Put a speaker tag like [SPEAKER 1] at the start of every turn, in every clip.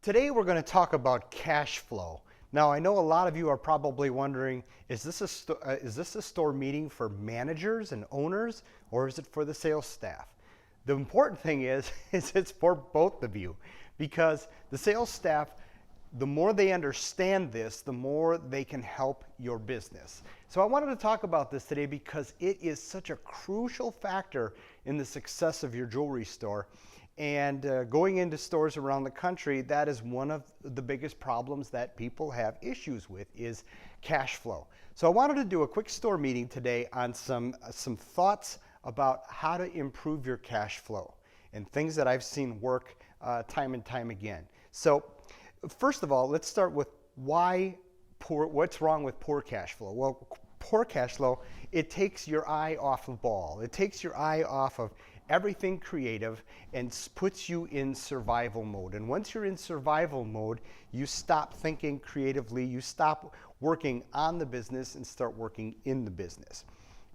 [SPEAKER 1] Today we're going to talk about cash flow. Now I know a lot of you are probably wondering, is this a store meeting for managers and owners, or is it for the sales staff? The important thing is it's for both of you, because the sales staff, the more they understand this, the more they can help your business. So I wanted to talk about this today because it is such a crucial factor in the success of your jewelry store. And going into stores around the country, that is one of the biggest problems that people have issues with, is cash flow. So I wanted to do a quick store meeting today on some thoughts about how to improve your cash flow and things that I've seen work time and time again. So first of all, let's start with what's wrong with poor cash flow. Well, poor cash flow, it takes your eye off the ball. It takes your eye off of everything creative and puts you in survival mode. And once you're in survival mode, you stop thinking creatively, you stop working on the business and start working in the business.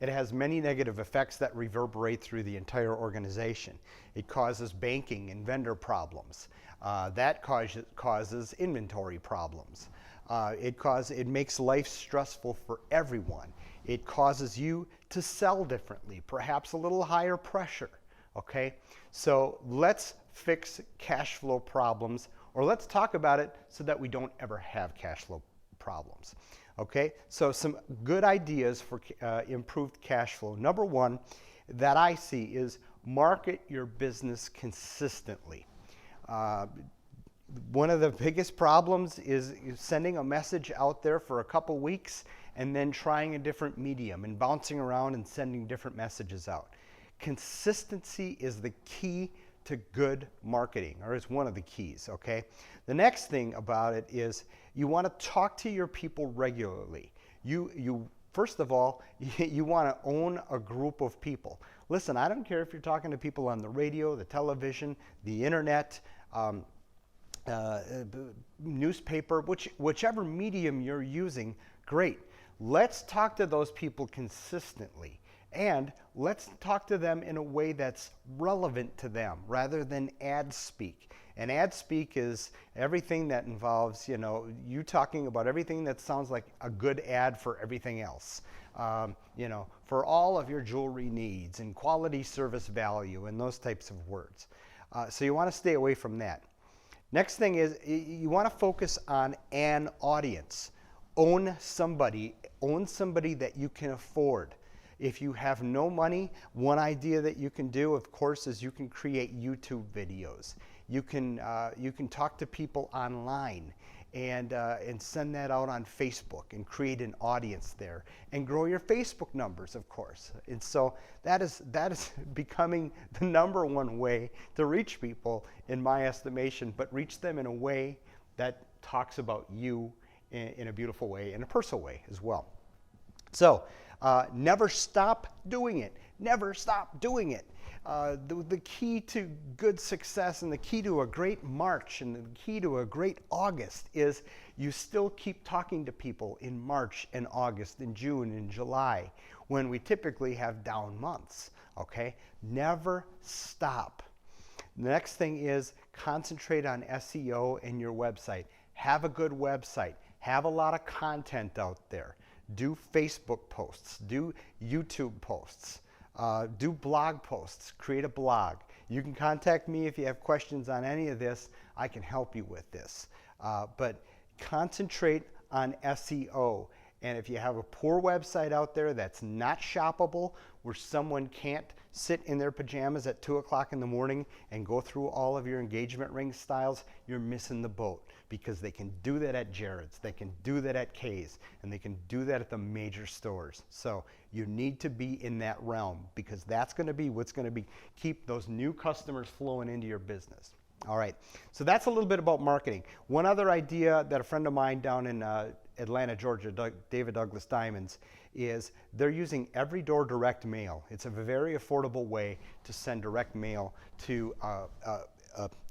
[SPEAKER 1] It has many negative effects that reverberate through the entire organization. It causes banking and vendor problems. That causes inventory problems. It makes life stressful for everyone. It causes you to sell differently, perhaps a little higher pressure. Okay, so let's fix cash flow problems, or let's talk about it so that we don't ever have cash flow problems. Okay, so some good ideas for improved cash flow. Number one that I see is market your business consistently. One of the biggest problems is sending a message out there for a couple weeks and then trying a different medium and bouncing around and sending different messages out. Consistency is the key to good marketing, or is one of the keys, okay? The next thing about it is you want to talk to your people regularly. First of all, you want to own a group of people. Listen, I don't care if you're talking to people on the radio, the television, the internet, newspaper, whichever medium you're using, great. Let's talk to those people consistently. And let's talk to them in a way that's relevant to them rather than ad speak. And ad speak is everything that involves, you talking about everything that sounds like a good ad for everything else. For all of your jewelry needs and quality service value and those types of words. So you want to stay away from that. Next thing is you want to focus on an audience. Own somebody that you can afford. If you have no money, one idea that you can do, of course, is you can create YouTube videos. You can talk to people online and send that out on Facebook and create an audience there and grow your Facebook numbers, of course. And so that is becoming the number one way to reach people, in my estimation, but reach them in a way that talks about you in a beautiful way, in a personal way as well. So never stop doing it. Never stop doing it. The key to good success and the key to a great March and the key to a great August is you still keep talking to people in March and August and June and July, when we typically have down months. Okay? Never stop. The next thing is concentrate on SEO and your website. Have a good website. Have a lot of content out there. Do Facebook posts, do YouTube posts, do blog posts, create a blog. You can contact me if you have questions on any of this. I can help you with this. But concentrate on SEO. And if you have a poor website out there that's not shoppable, where someone can't sit in their pajamas at 2 o'clock in the morning and go through all of your engagement ring styles, you're missing the boat, because they can do that at Jared's, they can do that at Kay's, and they can do that at the major stores. So you need to be in that realm, because that's going to be what's going to keep those new customers flowing into your business. All right, so that's a little bit about marketing. One other idea that a friend of mine down in Atlanta, Georgia, David Douglas Diamonds, is they're using Every Door direct mail. It's a very affordable way to send direct mail to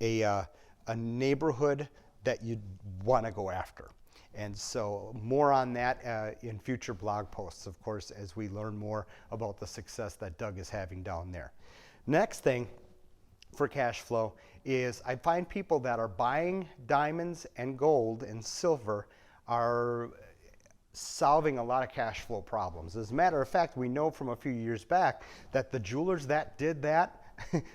[SPEAKER 1] a neighborhood that you want to go after. And so more on that in future blog posts, of course, as we learn more about the success that Doug is having down there. Next thing for cash flow is I find people that are buying diamonds and gold and silver are solving a lot of cash flow problems. As a matter of fact, we know from a few years back that the jewelers that did that,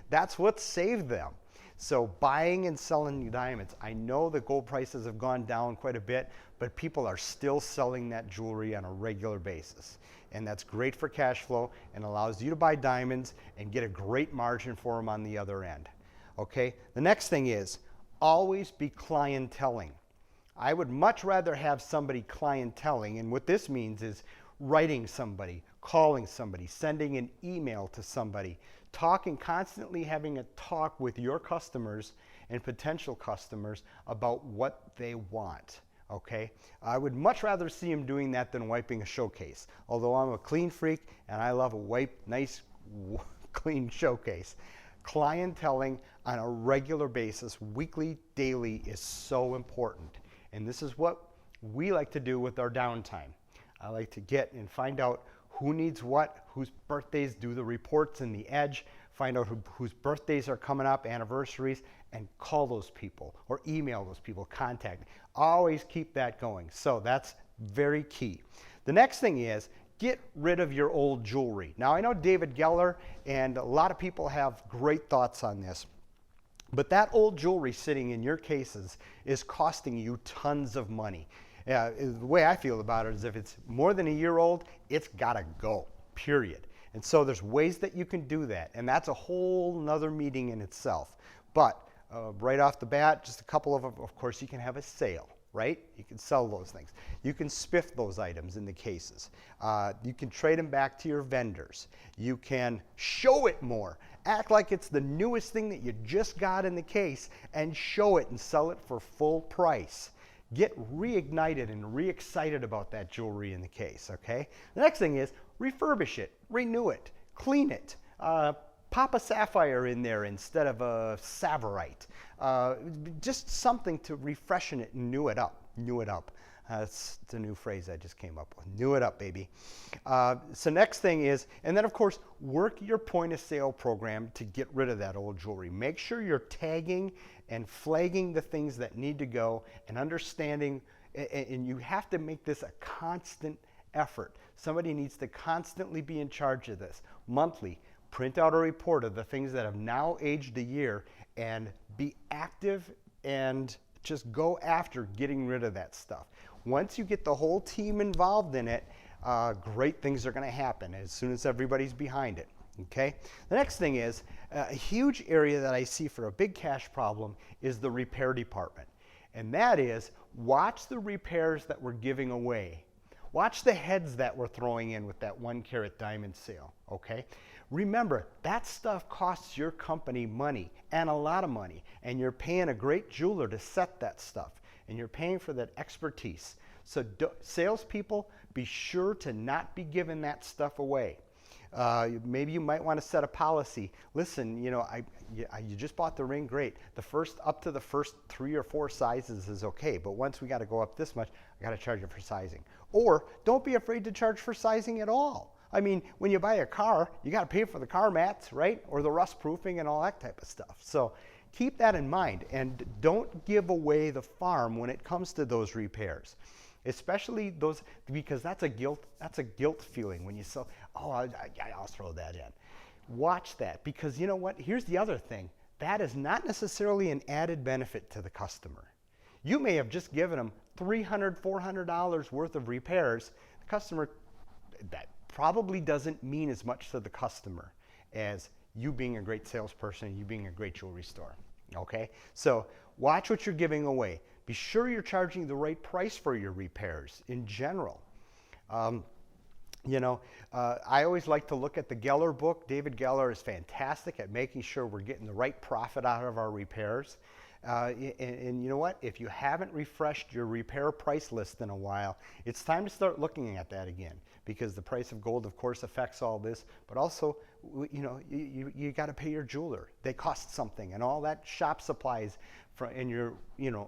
[SPEAKER 1] that's what saved them. So buying and selling diamonds, I know the gold prices have gone down quite a bit, but people are still selling that jewelry on a regular basis. And that's great for cash flow and allows you to buy diamonds and get a great margin for them on the other end. Okay, the next thing is always be clienteling. I would much rather have somebody clienteling, and what this means is writing somebody, calling somebody, sending an email to somebody, talking, constantly having a talk with your customers and potential customers about what they want. Okay, I would much rather see them doing that than wiping a showcase. Although I'm a clean freak and I love a nice, clean showcase. Clienteling on a regular basis, weekly, daily, is so important. And this is what we like to do with our downtime. I like to get and find out who needs what, whose birthdays, do the reports in the edge, find out whose birthdays are coming up, anniversaries, and call those people or email those people, contact. Always keep that going. So that's very key. The next thing is get rid of your old jewelry. Now I know David Geller and a lot of people have great thoughts on this. But that old jewelry sitting in your cases is costing you tons of money. The way I feel about it is if it's more than a year old, it's gotta go, period. And so there's ways that you can do that. And that's a whole nother meeting in itself. But right off the bat, just a couple of course, you can have a sale, right? You can sell those things. You can spiff those items in the cases. You can trade them back to your vendors. You can show it more. Act like it's the newest thing that you just got in the case and show it and sell it for full price. Get reignited and re-excited about that jewelry in the case, okay? The next thing is refurbish it, renew it, clean it. Pop a sapphire in there instead of a Savorite. Just something to refreshen it and new it up. That's the new phrase I just came up with. New it up, baby. So next thing is, and then of course, work your point of sale program to get rid of that old jewelry. Make sure you're tagging and flagging the things that need to go and understanding, and you have to make this a constant effort. Somebody needs to constantly be in charge of this. Monthly, print out a report of the things that have now aged a year and be active and just go after getting rid of that stuff. Once you get the whole team involved in it, great things are going to happen as soon as everybody's behind it. Okay? The next thing is a huge area that I see for a big cash problem is the repair department. And that is watch the repairs that we're giving away. Watch the heads that we're throwing in with that 1 carat diamond sale. Okay? Remember, that stuff costs your company money and a lot of money. And you're paying a great jeweler to set that stuff. And you're paying for that expertise. So salespeople, be sure to not be giving that stuff away. Maybe you might want to set a policy. Listen, you just bought the ring, great. Up to the first 3 or 4 sizes is okay, but once we got to go up this much, I got to charge you for sizing. Or don't be afraid to charge for sizing at all. I mean, when you buy a car, you got to pay for the car mats, right? Or the rust proofing and all that type of stuff. So keep that in mind and don't give away the farm when it comes to those repairs. Especially those, because that's a guilt feeling when you sell, oh, I'll throw that in. Watch that, because you know what? Here's the other thing. That is not necessarily an added benefit to the customer. You may have just given them $300, $400 worth of repairs. The customer, that probably doesn't mean as much to the customer as you being a great salesperson and you being a great jewelry store. Okay? So watch what you're giving away. Be sure you're charging the right price for your repairs in general. I always like to look at the Geller book. David Geller is fantastic at making sure we're getting the right profit out of our repairs. And you know what? If you haven't refreshed your repair price list in a while, it's time to start looking at that again, because the price of gold, of course, affects all this. But also, you got to pay your jeweler. They cost something, and all that shop supplies and your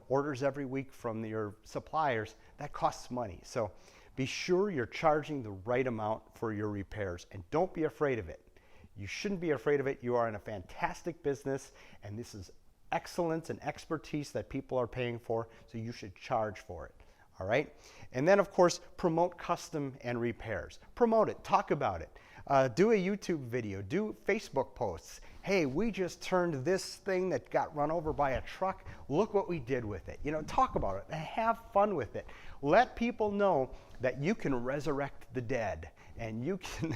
[SPEAKER 1] orders every week from your suppliers, that costs money. So be sure you're charging the right amount for your repairs, and don't be afraid of it. You shouldn't be afraid of it. You are in a fantastic business, and this is excellence and expertise that people are paying for, so you should charge for it. All right? And then, of course, promote custom and repairs. Promote it. Talk about it. Do a YouTube video. Do Facebook posts. Hey, we just turned this thing that got run over by a truck. Look what we did with it. You know, talk about it and have fun with it. Let people know that you can resurrect the dead, and you can,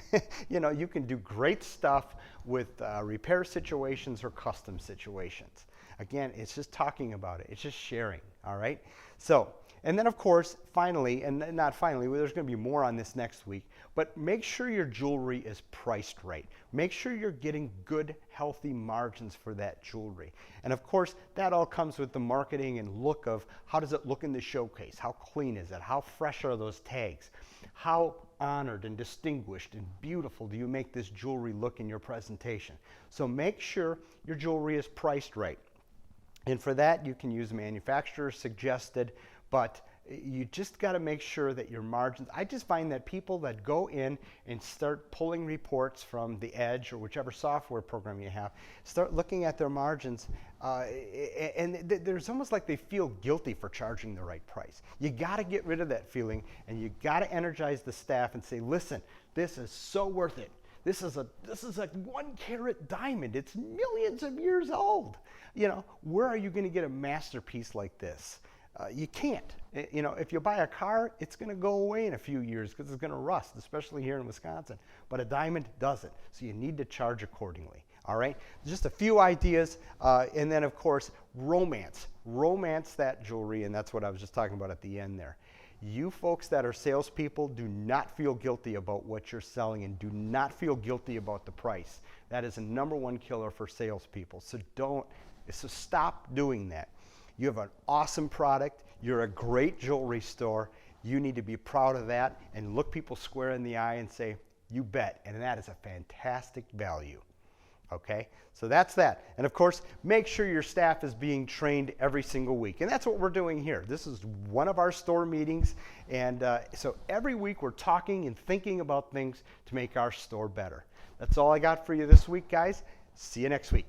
[SPEAKER 1] you can do great stuff with repair situations or custom situations. Again, it's just talking about it. It's just sharing. All right. So, and then of course, finally, and not finally, there's going to be more on this next week, but make sure your jewelry is priced right. Make sure you're getting good, healthy margins for that jewelry. And of course, that all comes with the marketing and look of how does it look in the showcase? How clean is it? How fresh are those tags? How honored and distinguished and beautiful do you make this jewelry look in your presentation? So make sure your jewelry is priced right. And for that, you can use manufacturer suggested, but you just got to make sure that your margins, I just find that people that go in and start pulling reports from the Edge or whichever software program you have, start looking at their margins, and there's almost like they feel guilty for charging the right price. You got to get rid of that feeling, and you got to energize the staff and say, listen, this is so worth it. This is a 1 carat diamond. It's millions of years old. You know, where are you going to get a masterpiece like this? You can't. You know, if you buy a car, it's going to go away in a few years because it's going to rust, especially here in Wisconsin. But a diamond doesn't. So you need to charge accordingly. All right? Just a few ideas. And then, of course, romance. Romance that jewelry, and that's what I was just talking about at the end there. You folks that are salespeople, do not feel guilty about what you're selling and do not feel guilty about the price. That is a #1 killer for salespeople. So stop doing that. You have an awesome product. You're a great jewelry store. You need to be proud of that and look people square in the eye and say, you bet. And that is a fantastic value. Okay, so that's that. And of course, make sure your staff is being trained every single week. And that's what we're doing here. This is one of our store meetings. And so every week we're talking and thinking about things to make our store better. That's all I got for you this week, guys. See you next week.